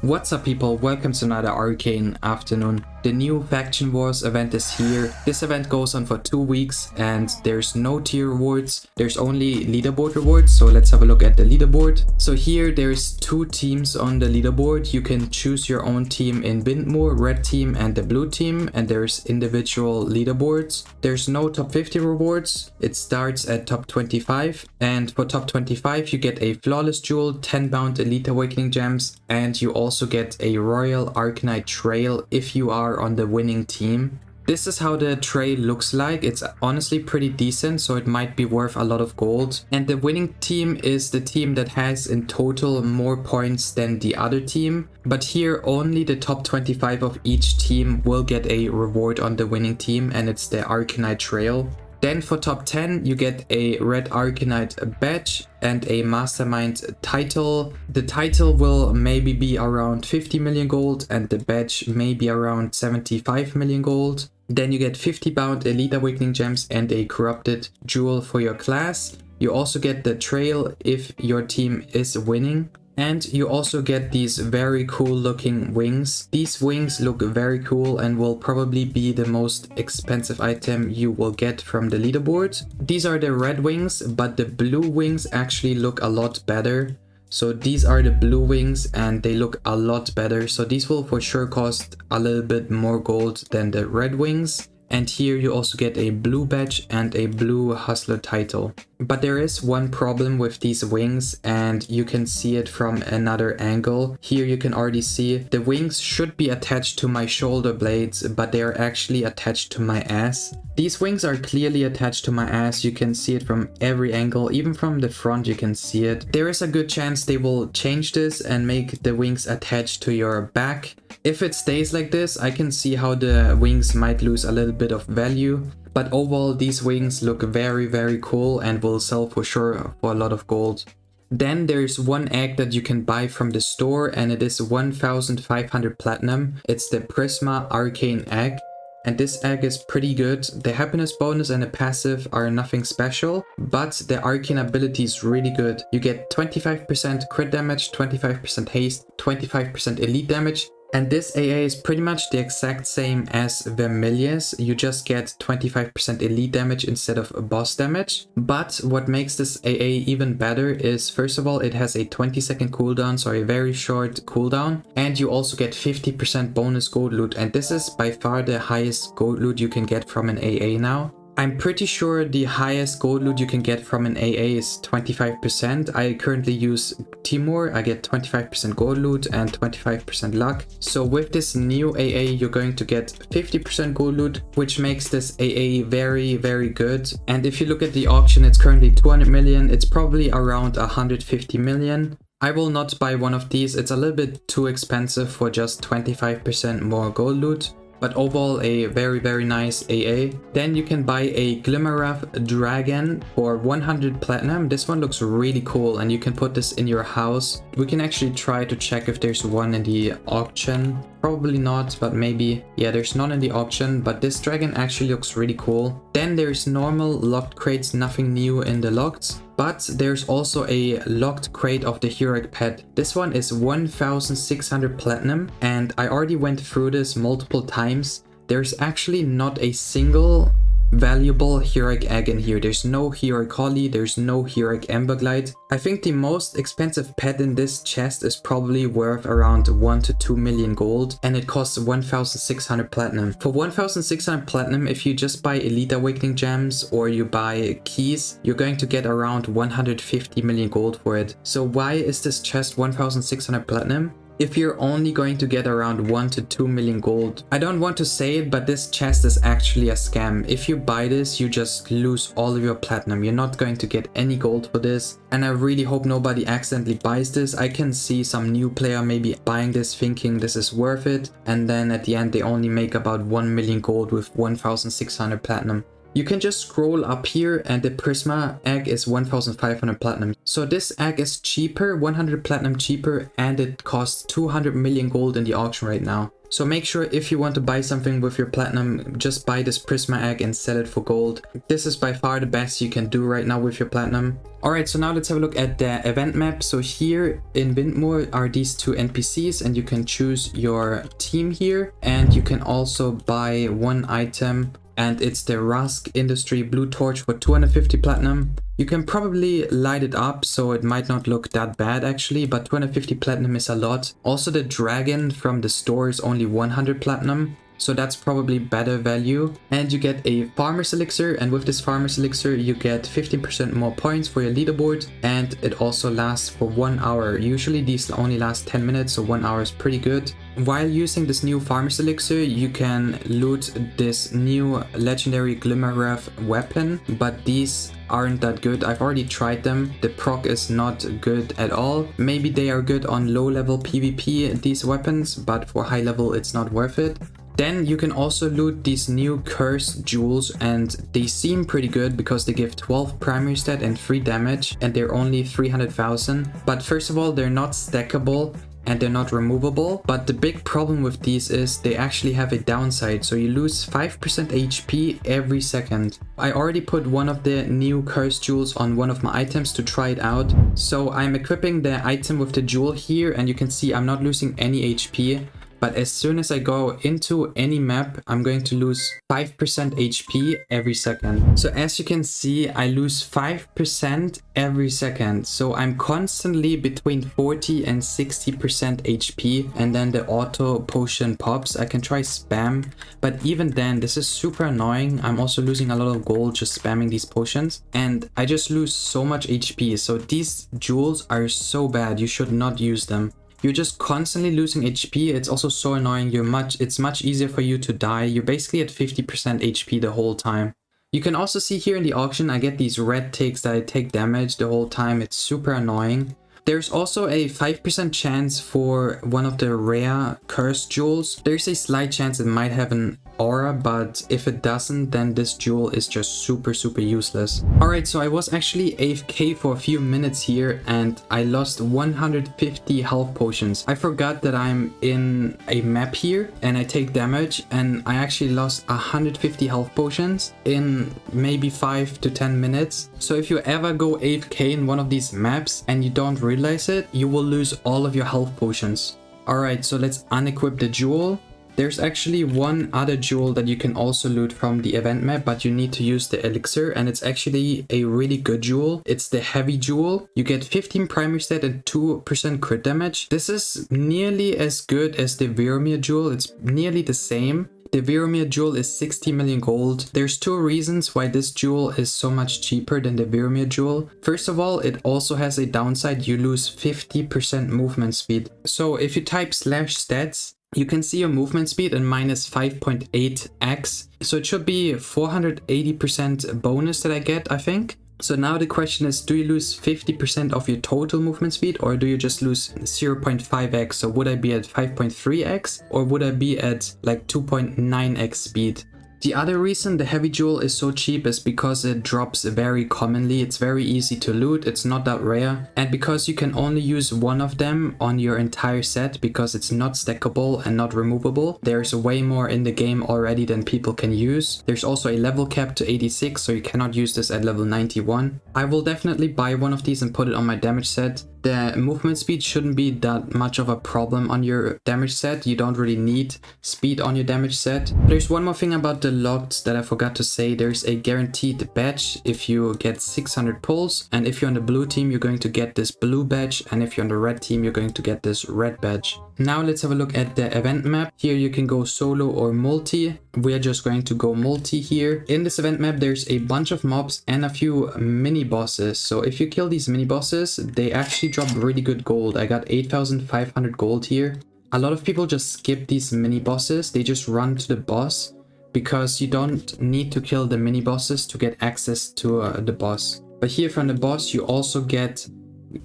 What's up people, welcome to another Arcane afternoon. The new Faction Wars event is here. This event goes on for 2 weeks and there's no tier rewards, there's only leaderboard rewards. So let's have a look at the leaderboard. So here there's 2 teams on the leaderboard. You can choose your own team in Windmoor, red team and the blue team, and there's individual leaderboards. There's no top 50 rewards, it starts at top 25, and for top 25 you get a flawless jewel, 10 bound elite awakening gems, and you also get a royal Arcane trail if you are on the winning team. This is how the trail looks like. It's honestly pretty decent, so it might be worth a lot of gold. And the winning team is the team that has in total more points than the other team. But here only the top 25 of each team will get a reward on the winning team, and it's the Arcane trail. Then for top 10 you get a red Arcanite badge and a mastermind title. The title will maybe be around 50 million gold and the badge maybe around 75 million gold. Then you get 50 bound elite awakening gems and a corrupted jewel for your class. You also get the trail if your team is winning. And you also get these very cool looking wings. These wings look very cool and will probably be the most expensive item you will get from the leaderboard. These are the red wings, but the blue wings actually look a lot better. So these are the blue wings and they look a lot better. So these will for sure cost a little bit more gold than the red wings. And here you also get a blue badge and a blue hustler title. But there is one problem with these wings, and you can see it from another angle. Here you can already see the wings should be attached to my shoulder blades, but they are actually attached to my ass. These wings are clearly attached to my ass. You can see it from every angle, even from the front you can see it. There is a good chance they will change this and make the wings attached to your back. If it stays like this, I can see how the wings might lose a little bit of value. But overall these wings look very cool and will sell for sure for a lot of gold. Then there's one egg that you can buy from the store and it is 1500 platinum. It's the Prisma Arcane egg. And this egg is pretty good. The happiness bonus and the passive are nothing special, but the Arcane ability is really good. You get 25% crit damage, 25% haste, 25% elite damage. And this AA is pretty much the exact same as Vermilius. You just get 25% elite damage instead of boss damage. But what makes this AA even better is, first of all, it has a 20-second cooldown, so a very short cooldown. And you also get 50% bonus gold loot. And this is by far the highest gold loot you can get from an AA now. I'm pretty sure the highest gold loot you can get from an AA is 25%. I currently use Timur. I get 25% gold loot and 25% luck. So with this new AA, you're going to get 50% gold loot, which makes this AA very good. And if you look at the auction, it's currently 200 million. It's probably around 150 million. I will not buy one of these. It's a little bit too expensive for just 25% more gold loot. But overall a very nice AA. Then you can buy a Glimmerath Dragon for 100 platinum. This one looks really cool and you can put this in your house. We can actually try to check if there's one in the auction. Probably not, but maybe. Yeah, there's none in the auction, but this dragon actually looks really cool. Then there's normal locked crates, nothing new in the locked. But there's also a locked crate of the heroic pet. This one is 1600 platinum and I already went through this multiple times. There's actually not a single valuable heroic egg in here. There's no heroic holly, there's no heroic emberglide. I think the most expensive pet in this chest is probably worth around 1 to 2 million gold and it costs 1600 platinum. For 1600 platinum, if you just buy elite awakening gems or you buy keys, you're going to get around 150 million gold for it. So why is this chest 1600 platinum? If you're only going to get around 1 to 2 million gold. I don't want to say it, but this chest is actually a scam. If you buy this, you just lose all of your platinum. You're not going to get any gold for this. And I really hope nobody accidentally buys this. I can see some new player maybe buying this thinking this is worth it. And then at the end, they only make about 1 million gold with 1600 platinum. You can just scroll up here and the Prisma egg is 1500 platinum. So this egg is cheaper, 100 platinum cheaper, and it costs 200 million gold in the auction right now. So make sure if you want to buy something with your platinum, just buy this Prisma egg and sell it for gold. This is by far the best you can do right now with your platinum. Alright, so now let's have a look at the event map. So here in Windmoor are these two NPCs and you can choose your team here. And you can also buy one item, and it's the Rusk Industry Blue Torch for 250 platinum. You can probably light it up, so it might not look that bad actually, but 250 platinum is a lot. Also the dragon from the store is only 100 platinum, so that's probably better value. And you get a farmer's elixir, and with this farmer's elixir you get 15% more points for your leaderboard, and it also lasts for 1 hour. Usually these only last 10 minutes, so 1 hour is pretty good. While using this new farmer's elixir, you can loot this new legendary Glimmer Wrath weapon, but these aren't that good. I've already tried them. The proc is not good at all. Maybe they are good on low level PvP, these weapons, but for high level it's not worth it. Then you can also loot these new cursed jewels, and they seem pretty good because they give 12 primary stat and 3 damage, and they're only 300,000. But first of all, they're not stackable and they're not removable. But the big problem with these is they actually have a downside, so you lose 5% HP every second. I already put one of the new cursed jewels on one of my items to try it out. So I'm equipping the item with the jewel here, and you can see I'm not losing any HP. But as soon as I go into any map, I'm going to lose 5% HP every second. So as you can see, I lose 5% every second. So I'm constantly between 40 and 60% HP. And then the auto potion pops. I can try spam. But even then, this is super annoying. I'm also losing a lot of gold just spamming these potions. And I just lose so much HP. So these jewels are so bad. You should not use them. You're just constantly losing HP. It's also so annoying. It's much easier for you to die. You're basically at 50% HP the whole time. You can also see here in the auction, I get these red ticks that I take damage the whole time. It's super annoying. There's also a 5% chance for one of the rare cursed jewels. There's a slight chance it might have an aura, but if it doesn't, then this jewel is just super useless. Alright, so I was actually AFK for a few minutes here and I lost 150 health potions. I forgot that I'm in a map here and I take damage, and I actually lost 150 health potions in maybe 5 to 10 minutes. So if you ever go AFK in one of these maps and you don't realize it, you will lose all of your health potions. Alright, so let's unequip the jewel. There's actually one other jewel that you can also loot from the event map, but you need to use the elixir, and it's actually a really good jewel. It's the heavy jewel. You get 15 primary stat and 2% crit damage. This is nearly as good as the Viromir jewel. It's nearly the same. The Viromir jewel is 60 million gold. There's two reasons why this jewel is so much cheaper than the Viromir jewel. First of all, it also has a downside. You lose 50% movement speed. So if you type /stats, you can see your movement speed and minus 5.8x. So it should be 480% bonus that I get, I think. So now the question is, do you lose 50% of your total movement speed, or do you just lose 0.5x? So would I be at 5.3x, or would I be at like 2.9x speed? The other reason the heavy jewel is so cheap is because it drops very commonly. It's very easy to loot, it's not that rare, and because you can only use one of them on your entire set because it's not stackable and not removable. There's way more in the game already than people can use. There's also a level cap to 86, so you cannot use this at level 91. I will definitely buy one of these and put it on my damage set. The movement speed shouldn't be that much of a problem on your damage set. You don't really need speed on your damage set. There's one more thing about the locked that I forgot to say. There's a guaranteed badge if you get 600 pulls, and if you're on the blue team, you're going to get this blue badge, and if you're on the red team, you're going to get this red badge. Now let's have a look at the event map. Here you can go solo or multi. We're just going to go multi here. In this event map, there's a bunch of mobs and a few mini bosses. So if you kill these mini bosses, they actually drop really good gold. I got 8,500 gold here. A lot of people just skip these mini bosses. They just run to the boss because you don't need to kill the mini bosses to get access to the boss. But here from the boss, you also get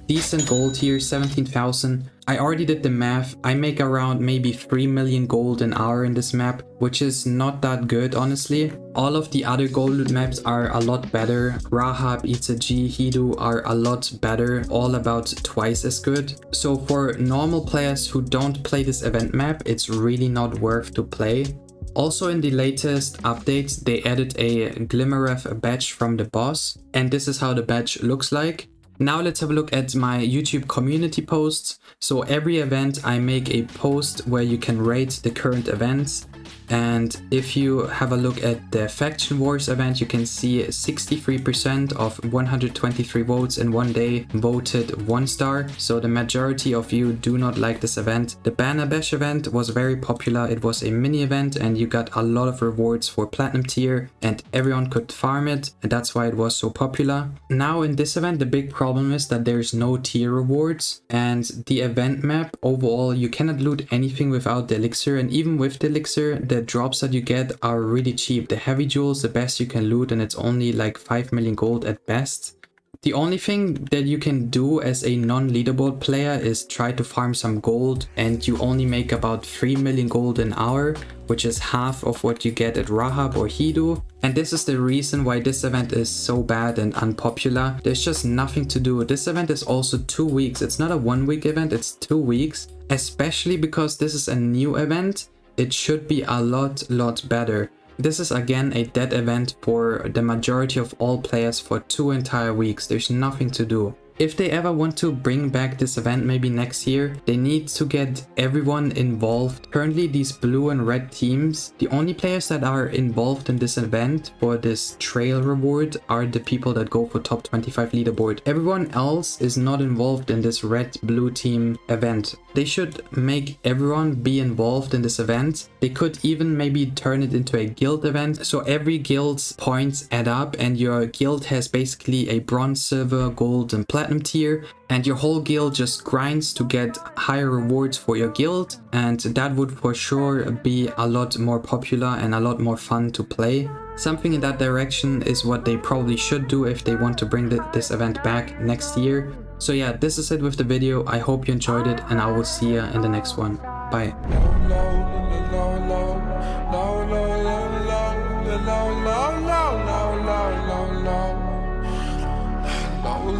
decent gold here, 17,000. I already did the math. I make around maybe 3 million gold an hour in this map, which is not that good, honestly. All of the other gold loot maps are a lot better. Rahab, Itaji, Hidu are a lot better, all about twice as good. So for normal players who don't play this event map, it's really not worth to play. Also in the latest updates, they added a Glimmereth badge from the boss, and this is how the badge looks like. Now let's have a look at my YouTube community posts. So every event I make a post where you can rate the current events. And if you have a look at the Faction Wars event, you can see 63% of 123 votes in one day voted 1 star. So the majority of you do not like this event. The Banner Bash event was very popular. It was a mini event and you got a lot of rewards for Platinum tier and everyone could farm it. And that's why it was so popular. Now in this event, the big problem is that there's no tier rewards. And the event map overall, you cannot loot anything without the elixir. And even with the elixir, the drops that you get are really cheap. The heavy jewels, the best you can loot, and it's only like 5 million gold at best. The only thing that you can do as a non-leaderboard player is try to farm some gold, and you only make about 3 million gold an hour, which is half of what you get at Rahab or Hidu. And this is the reason why this event is so bad and unpopular. There's just nothing to do. This event is also 2 weeks. It's not a 1 week event, it's 2 weeks. Especially because this is a new event. It should be a lot better. This is again a dead event for the majority of all players for 2 entire weeks. There's nothing to do. If they ever want to bring back this event maybe next year, they need to get everyone involved. Currently these blue and red teams, the only players that are involved in this event for this trail reward are the people that go for top 25 leaderboard. Everyone else is not involved in this red blue team event. They should make everyone be involved in this event. They could even maybe turn it into a guild event. So every guild's points add up and your guild has basically a bronze, silver, gold and platinum tier, and your whole guild just grinds to get higher rewards for your guild, and that would for sure be a lot more popular and a lot more fun to play. Something in that direction is what they probably should do if they want to bring this event back next year. So yeah, this is it with the video. I hope you enjoyed it and I will see you in the next one. Bye.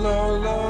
Low, low.